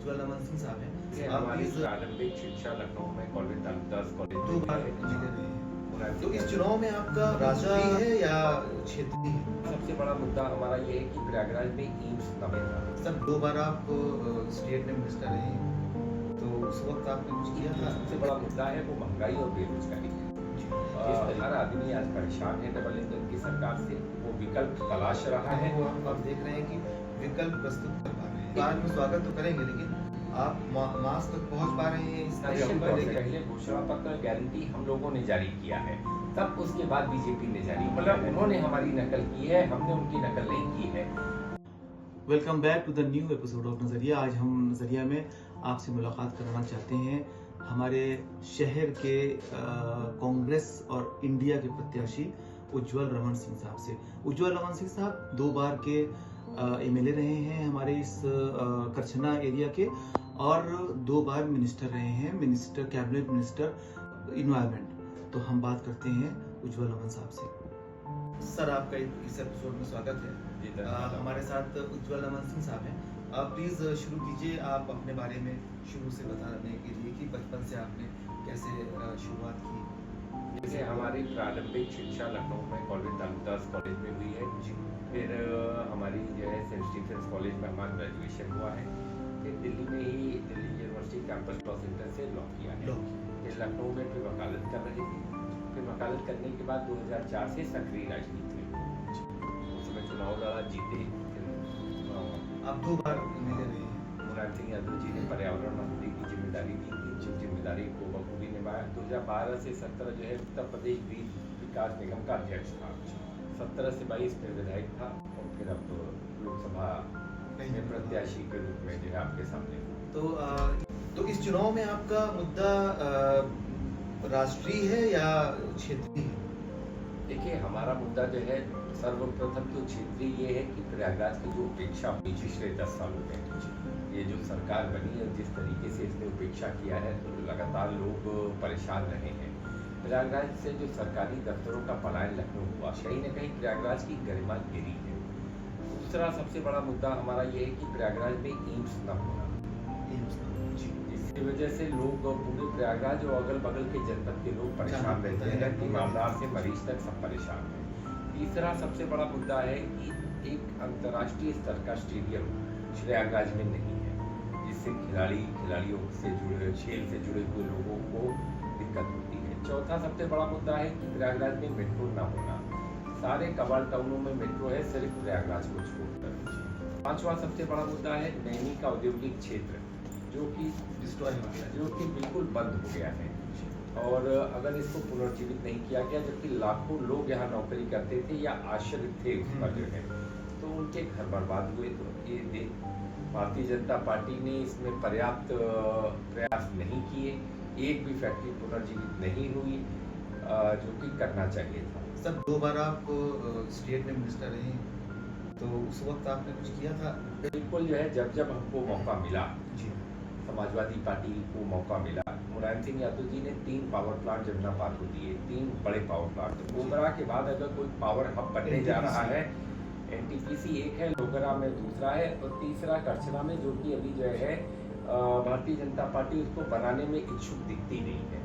उज्ज्वल अमन सिंह साहब हैं। हमारी प्रारंभिक शिक्षा लखनऊ में कॉलेज दास कॉलेज दो बार मिले रहे हैं, तो इस चुनाव में आपका राष्ट्रीय है या क्षेत्रीय है? सबसे बड़ा मुद्दा हमारा ये है कि प्रयागराज में एम्स न बना। सर 2 बार आप स्टेट में मिनिस्टर रहे हैं, तो उस वक्त आपने कुछ किया था? सबसे बड़ा मुद्दा है वो महंगाई और बेरोजगारी है। हर आदमी आज परेशान है डबल इंजन की सरकार से, वो विकल्प तलाश रहा है। वो आप देख रहे हैं कि विकल्प प्रस्तुत कर पा रहे हैं। बाद में स्वागत तो करेंगे, लेकिन आप मास तक पहुंच पा रहे हैं? इस पहले घोषणा पत्र गारंटी हम लोगों ने जारी किया है, तब उसके बाद बीजेपी ने जारी, मतलब उन्होंने हमारी नकल की है, हमने उनकी नकल नहीं की है। Welcome back to the new episode of Nazariya. आज हम नजरिया में आपसे मुलाकात कराना चाहते हैं हमारे शहर के कांग्रेस और इंडिया के प्रत्याशी उज्ज्वल रमन सिंह साहब से। उज्ज्वल रमन सिंह साहब 2 बार के एमएलए रहे हैं हमारे इस करछना एरिया के, और 2 बार मिनिस्टर रहे हैं, मिनिस्टर कैबिनेट मिनिस्टर इन्वायरमेंट। तो हम बात करते हैं उज्ज्वल रमन साहब से। सर आपका इस एपिसोड में स्वागत है। हमारे साथ उज्ज्वल रमन सिंह साहब हैं। आप प्लीज शुरू कीजिए, आप अपने बारे में शुरू से बताने के लिए कि बचपन से आपने कैसे शुरुआत की। जैसे हमारी प्रारंभिक शिक्षा लखनऊ में कॉलेज दास कॉलेज में हुई है, फिर हमारी जो है सेंट स्टीफेंस कॉलेज में हमारा ग्रेजुएशन हुआ है, फिर दिल्ली में ही Delhi university campus law centre से लॉ किया है, फिर लखनऊ में फिर वकालत कर रही थी। फिर वकालत करने के बाद 2004 से सक्रिय राजनीति में, उसमें चुनाव लड़ा, जीते। आप 2 बार मिले रहे हैं। मुलायम सिंह यादव जी ने पर्यावरण मंत्री की जिम्मेदारी दी थी, जिस जिम्मेदारी को बखूबी निभाया। 2012 से 17 जो है उत्तर प्रदेश द्वीप विकास निगम का अध्यक्ष था, 17 से 22 में विधायक था, और फिर अब लोकसभा में प्रत्याशी के रूप में जो है आपके सामने। तो इस चुनाव में आपका मुद्दा राष्ट्रीय है या क्षेत्रीय है? देखिए हमारा मुद्दा जो है सर्वप्रथम तो क्षेत्रीय ये है कि प्रयागराज की जो उपेक्षा हुई पिछले 10 सालों में, ये जो सरकार बनी और जिस तरीके से इसने उपेक्षा किया है, तो लगातार लोग परेशान रहे हैं। प्रयागराज से जो सरकारी दफ्तरों का पलायन लखनऊ हुआ, कहीं न कहीं प्रयागराज की गरिमा गिरी है। दूसरा सबसे बड़ा मुद्दा हमारा ये है कि प्रयागराज में एम्स न होना, इसकी वजह से लोग पूरे प्रयागराज और अगल बगल के जनपद के लोग परेशान रहते हैं, तीमारदार से मरीज तक सब परेशान हैं। तीसरा सबसे बड़ा मुद्दा है कि एक अंतर्राष्ट्रीय स्तर का स्टेडियम प्रयागराज में नहीं है, जिससे खिलाड़ियों से जुड़े, खेल से जुड़े हुए लोगों को दिक्कत होती है। चौथा सबसे बड़ा मुद्दा है कि प्रयागराज में मेट्रो न होना, सारे कबाड़ टाउनों में मेट्रो है, सिर्फ प्रयागराज को छोड़कर। पांचवा सबसे बड़ा मुद्दा है नैनी का औद्योगिक क्षेत्र, जो कि बिल्कुल बंद हो गया है, और अगर इसको पुनर्जीवित नहीं किया गया, जबकि लाखों लोग यहाँ नौकरी करते थे या आश्रित थे उस पर जो है, तो उनके घर बर्बाद हुए। तो ये भारतीय जनता पार्टी ने इसमें पर्याप्त प्रयास नहीं किए, एक भी फैक्ट्री पुनर्जीवित नहीं हुई, जो कि करना चाहिए था। सर 2 बार आप स्टेट में मिनिस्टर रहे, तो उस वक्त आपने कुछ किया था? बिल्कुल जो है, जब हमको मौका मिला, समाजवादी पार्टी को मौका मिला, मुलायम सिंह यादव जी ने 3 पावर प्लांट जमुना पार को दिए, 3 बड़े पावर प्लांट। लोगरा के बाद अगर कोई पावर हब बनने जा रहा है, एनटीपीसी एक है, लोगरा में दूसरा है, और तीसरा करछना में, जो कि अभी जो है भारतीय जनता पार्टी उसको बनाने में इच्छुक दिखती नहीं है।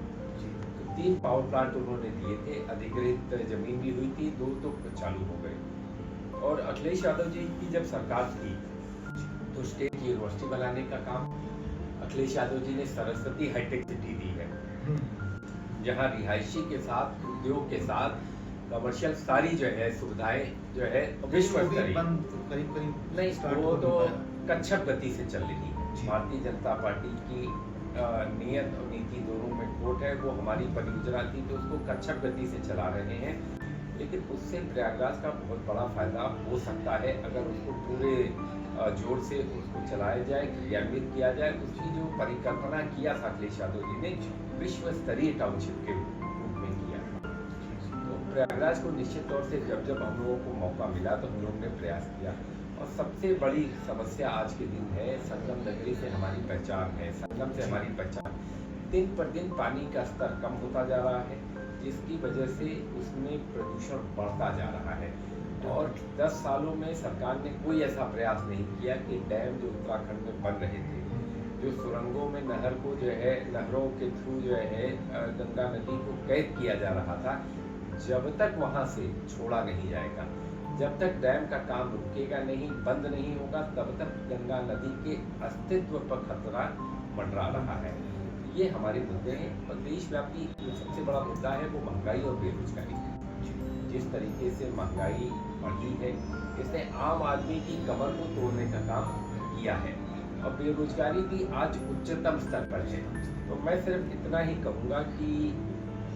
तो 3 पावर प्लांट उन्होंने दिए थे, अधिग्रहित जमीन भी हुई थी, 2 तो चालू हो गए। और अखिलेश यादव जी की जब सरकार थी, तो स्टेट यूनिवर्सिटी बनाने का काम अखिलेश यादव जी ने सरस्वती हाईटेक सिटी दी है, जहां रिहायशी के साथ, उद्योग के साथ, कमर्शियल सारी जो है सुविधाएं जो है विश्व स्तरीय नहीं, वो तो कच्छप गति से चल रही है। भारतीय जनता पार्टी की नियत और नीति दोनों में खोट है। वो हमारी परियोजना थी, तो उसको कच्छप गति से चला रहे हैं, लेकिन उससे प्रयागराज का बहुत बड़ा फायदा हो सकता है अगर उसको पूरे जोर से उसको चलाया जाए, क्रियान्वित किया जाए। उसकी जो परिकल्पना किया था अखिलेश यादव जी ने, विश्व स्तरीय टाउनशिप के रूप में किया। तो प्रयागराज को निश्चित तौर से जब हम लोगों को मौका मिला, तो हम लोगों ने प्रयास किया। और सबसे बड़ी समस्या आज के दिन है, संगम नगरी से हमारी पहचान है, संगम से हमारी पहचान, दिन पर दिन पानी का स्तर कम होता जा रहा है, जिसकी वजह से उसमें प्रदूषण बढ़ता जा रहा है। और 10 सालों में सरकार ने कोई ऐसा प्रयास नहीं किया कि डैम जो उत्तराखंड में बन रहे थे जो सुरंगों में नहर को जो है, नहरों के थ्रू जो है गंगा नदी को कैद किया जा रहा था, जब तक वहां से छोड़ा नहीं जाएगा, जब तक डैम का काम रुकेगा नहीं, बंद नहीं होगा, तब तक गंगा नदी के अस्तित्व पर खतरा मंडरा रहा है। ये हमारे मुद्दे हैं। और देशव्यापी सबसे बड़ा मुद्दा है वो महंगाई और बेरोजगारी है। जिस तरीके से महंगाई बढ़ी है, इसने आम आदमी की कमर को तोड़ने का काम किया है और बेरोजगारी भी आज उच्चतम स्तर पर है। तो मैं सिर्फ इतना ही कहूँगा कि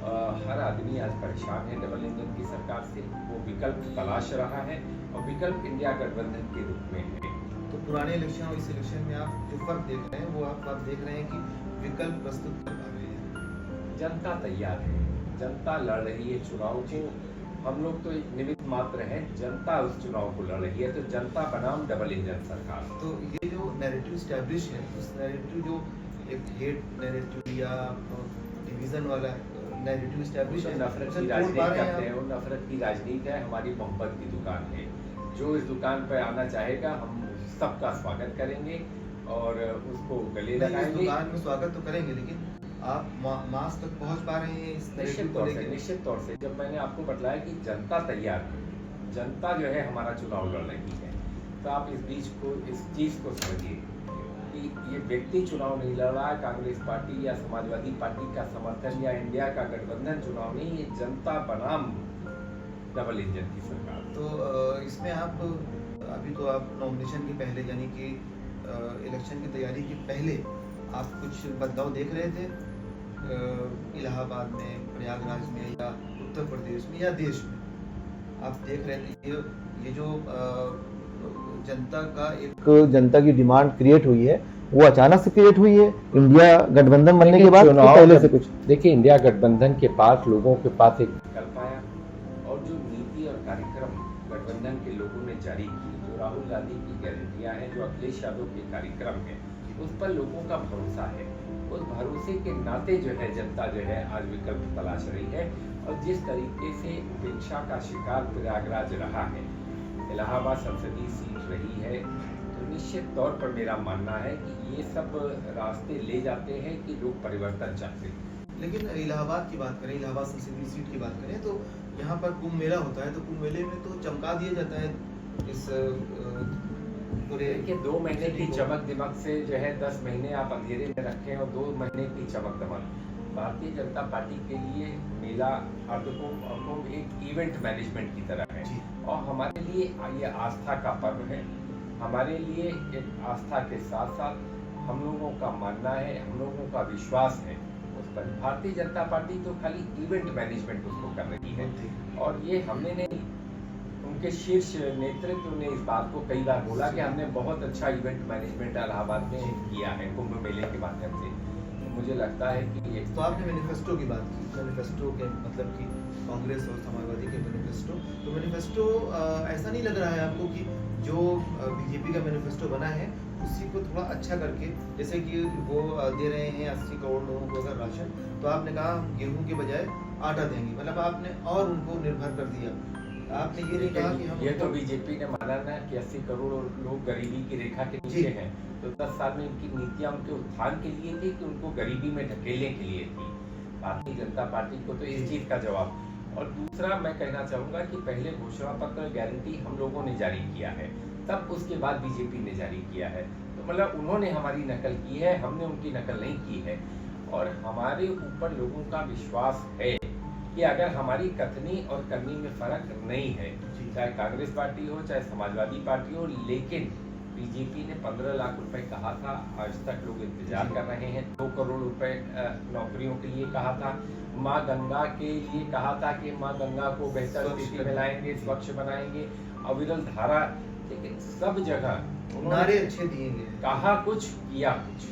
हर आदमी आज परेशान है डबल इंजन की सरकार से, वो विकल्प तलाश रहा है और विकल्प इंडिया गठबंधन के रूप में है। तो पुराने इलेक्शन और इस इलेक्शन में आप जो फर्क देख रहे हैं वो आप देख रहे हैं कि विकल्प प्रस्तुत कर पा रहे हैं, जनता तैयार है, जनता लड़ रही है चुनाव को, हम लोग तो एक निमित्त मात्र हैं, जनता उस चुनाव को लड़ रही है, तो जनता बनाम डबल इंजन सरकार। तो ये जो नैरेटिव स्टैब्लिश है, उस नैरेटिव जो एक हेट नैरेटिव या डिवीजन वाला नैरेटिव स्टैब्लिश है, नफरत की राजनीति करते हैं, वो नफरत की राजनीति है, हमारी मोहब्बत की दुकान है। जो इस दुकान पर आना चाहेगा हम सबका स्वागत करेंगे और उसको गले लगाएंगे। दुकान में स्वागत तो करेंगे, लेकिन आप मास तक पहुंच पा रहे हैं इस निश्चित तौर से। जब मैंने आपको बताया कि जनता तैयार है, जनता जो है हमारा चुनाव लड़ रही है, तो आप इस चीज को समझिए कि ये व्यक्ति चुनाव नहीं लड़ रहा है, कांग्रेस पार्टी या समाजवादी पार्टी का समर्थन या इंडिया का गठबंधन चुनाव नहीं, ये जनता बनाम डबल इंजन की सरकार। तो इसमें आप अभी तो आप नॉमिनेशन के पहले यानी कि इलेक्शन की तैयारी के पहले आप कुछ बदलाव देख रहे थे इलाहाबाद में, प्रयागराज में या उत्तर प्रदेश में या देश में, आप देख रहे थे ये जो जनता की डिमांड क्रिएट हुई है वो अचानक से क्रिएट हुई है इंडिया गठबंधन बनने के बाद, तो पहले से कुछ देखिए, इंडिया गठबंधन के पास लोगों के पास एक विकल्प आया और जो नीति और कार्यक्रम गठबंधन के लोगों ने जारी की, जो राहुल गांधी की गारंटियां हैं, जो अखिलेश यादव के कार्यक्रम है, उस पर लोगों का भरोसा है। उस भरोसे के नाते जो है जनता जो है आज विकल्प तलाश रही है। और जिस तरीके से उपेक्षा का शिकार प्रयागराज रहा है, इलाहाबाद संसदीय सीट रही है, तो निश्चित तौर पर मेरा मानना है कि ये सब रास्ते ले जाते हैं कि लोग परिवर्तन चाहते हैं। लेकिन इलाहाबाद की बात करें, इलाहाबाद संसदीय सीट की बात करें, तो यहाँ पर कुंभ मेला होता है, तो कुंभ मेले में तो चमका दिया जाता है इस पूरे। देखिए, 2 महीने की चमक दमक से जो है 10 महीने आप अंधेरे में रखें और 2 महीने की चमक दमक। भारतीय जनता पार्टी के लिए मेला अर्धकुंभ एक इवेंट मैनेजमेंट की तरह है और हमारे लिए ये आस्था का पर्व है। हमारे लिए एक आस्था के साथ साथ हम लोगों का मानना है, हम लोगों का विश्वास है उस पर। भारतीय जनता पार्टी तो खाली इवेंट मैनेजमेंट उसको कर रही है और ये हमने नहीं, उनके शीर्ष नेतृत्व ने इस बात को कई बार बोला कि हमने बहुत अच्छा इवेंट मैनेजमेंट इलाहाबाद में किया है कुंभ मेले के माध्यम से। मुझे लगता है कि तो आपने मैनिफेस्टो की बात की, मैनिफेस्टो के मतलब कि कांग्रेस और समाजवादी के मैनिफेस्टो, तो मैनिफेस्टो ऐसा नहीं लग रहा है आपको कि जो बीजेपी का मैनिफेस्टो बना है उसी को थोड़ा अच्छा करके, जैसे कि वो दे रहे हैं 80 करोड़ लोगों को अगर राशन, तो आपने कहा हम गेहूं के बजाय आटा देंगे, मतलब आपने और उनको निर्भर कर दिया। आपने ये नहीं कहा कि हम, ये तो बीजेपी ने माना ना कि 80 करोड़ लोग गरीबी की रेखा के नीचे हैं, तो 10 साल में इनकी नीतियां उनके उत्थान के लिए थी कि उनको गरीबी में ढकेलने के लिए थी। भारतीय जनता पार्टी को तो इस चीज का जवाब। और दूसरा मैं कहना चाहूंगा कि पहले घोषणा पत्र गारंटी हम लोगों ने जारी किया है, तब उसके बाद बीजेपी ने जारी किया है, तो मतलब उन्होंने हमारी नकल की है, हमने उनकी नकल नहीं की है। और हमारे ऊपर लोगों का विश्वास है कि अगर हमारी कथनी और करनी में फर्क नहीं है, चाहे कांग्रेस पार्टी हो चाहे समाजवादी पार्टी हो, लेकिन बीजेपी ने 15 लाख रुपए कहा था, आज तक लोग इंतजार कर रहे हैं। 2 करोड़ रुपए नौकरियों के लिए कहा था, माँ गंगा के लिए कहा था कि माँ गंगा को बेहतर स्थिति में लाएंगे, स्वच्छ बनाएंगे, अविरल धारा, लेकिन सब जगह नारे अच्छे दिए गए, कहा कुछ किया कुछ।